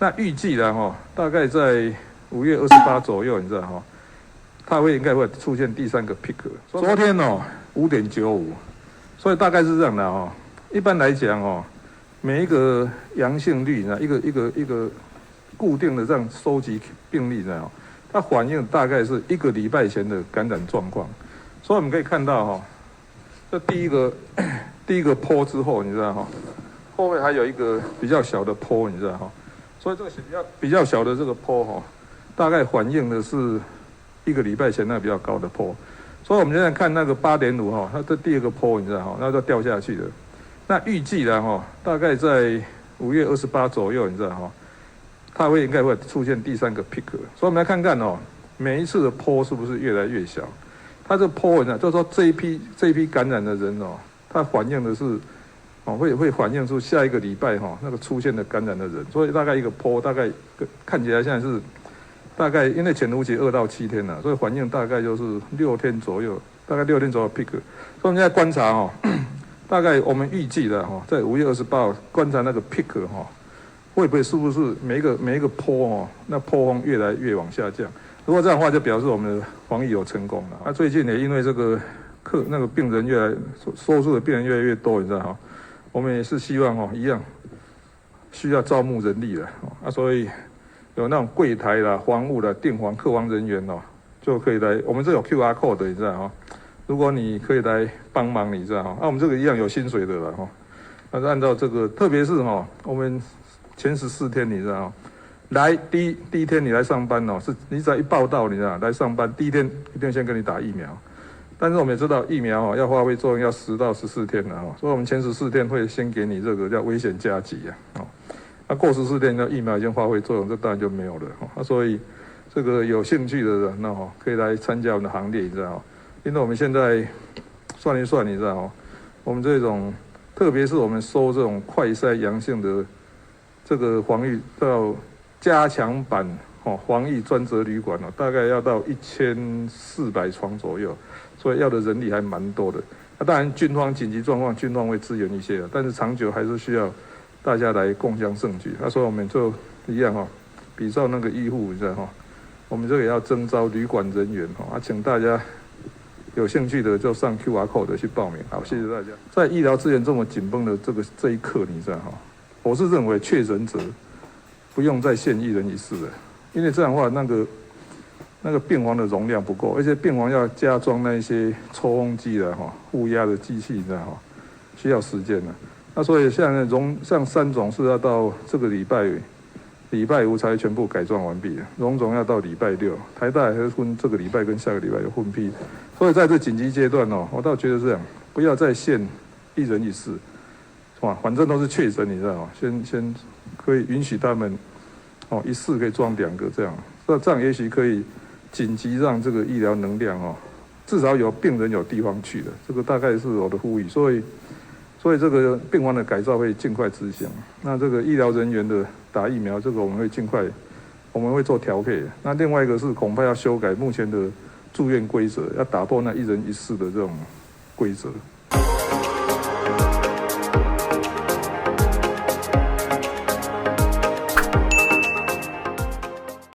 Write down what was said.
那预计啦大概在5月28左右，你知道它应该会出现第3个 peak。昨天5.95，所以大概是这样的一般来讲每一个阳性率呢，一个固定的这样收集病例呢，它反映大概是1个礼拜前的感染状况。所以我们可以看到这第一个波之后，你知道后面还有一个比较小的波，你知道所以这个比较小的这个波大概反映的是1个礼拜前那个比较高的波。所以我们现在看那个8.5它这第2个波，你知道那就掉下去了。那预计啦大概在5月28左右，你知道它应该会出现第3个 peak。所以我们来看看每一次的波是不是越来越小。它这波呢，就是说这一批感染的人它反映的是会反映出下一个礼拜那个出现的感染的人。所以大概一个波大概看起来现在是大概因为潜伏期2到7天了，所以反映大概就是6天左右，大概6天左右 peak。所以我们现在观察大概我们预计的在5月28观察那个 peak 会不会是不是每一个波那波峰越来越往下降。如果这样的话，就表示我们的防疫有成功了。那最近也因为这个那个病人收治的病人越来越多，你知道我们也是希望一样需要招募人力了所以有那种柜台啦、房务啦、订房、客房人员就可以来。我们这有 QR code 的，你知道如果你可以来帮忙，你知道我们这个一样有薪水的了那是按照这个，特别是我们前14天，你知道来第一天你来上班是你只要一报到，你知道来上班第一天一定先跟你打疫苗。但是我们也知道疫苗要发挥作用要10到14天了所以我们前14天会先给你这个叫危险加急那过14天呢，疫苗已经发挥作用，这当然就没有了所以这个有兴趣的人可以来参加我们的行列，你知道因为我们现在算一算，你知道我们这种特别是我们收这种快筛阳性的这个防疫到加强版防疫专责旅馆大概要到1400床左右，所以要的人力还蛮多的。当然军方紧急状况，军方会支援一些但是长久还是需要大家来共襄盛举所以我们就一样比照那个医护，你知道我们这个也要征召旅馆人员请大家有兴趣的就上 QR code 去报名。好，谢谢大家。在医疗资源这么紧绷的这一刻，你知道我是认为确诊者不用再限1人1室了，因为这样的话那个病房的容量不够，而且病房要加装那些抽风机的负压的机器，你知道需要时间了。那所以像3种是要到这个礼拜5才全部改装完毕的，荣总要到礼拜6，台大还是分这个礼拜跟下个礼拜有分批。所以在这紧急阶段我倒觉得这样，不要再限1人1室，反正都是确诊，你知道先可以允许他们1室可以装2个这样，这样也许可以紧急让这个医疗能量至少有病人有地方去的，这个大概是我的呼吁。所以这个病房的改造会尽快执行。那这个医疗人员的打疫苗，这个我们会尽快，我们会做调配。那另外一个是恐怕要修改目前的住院规则，要打破那1人1室的这种规则。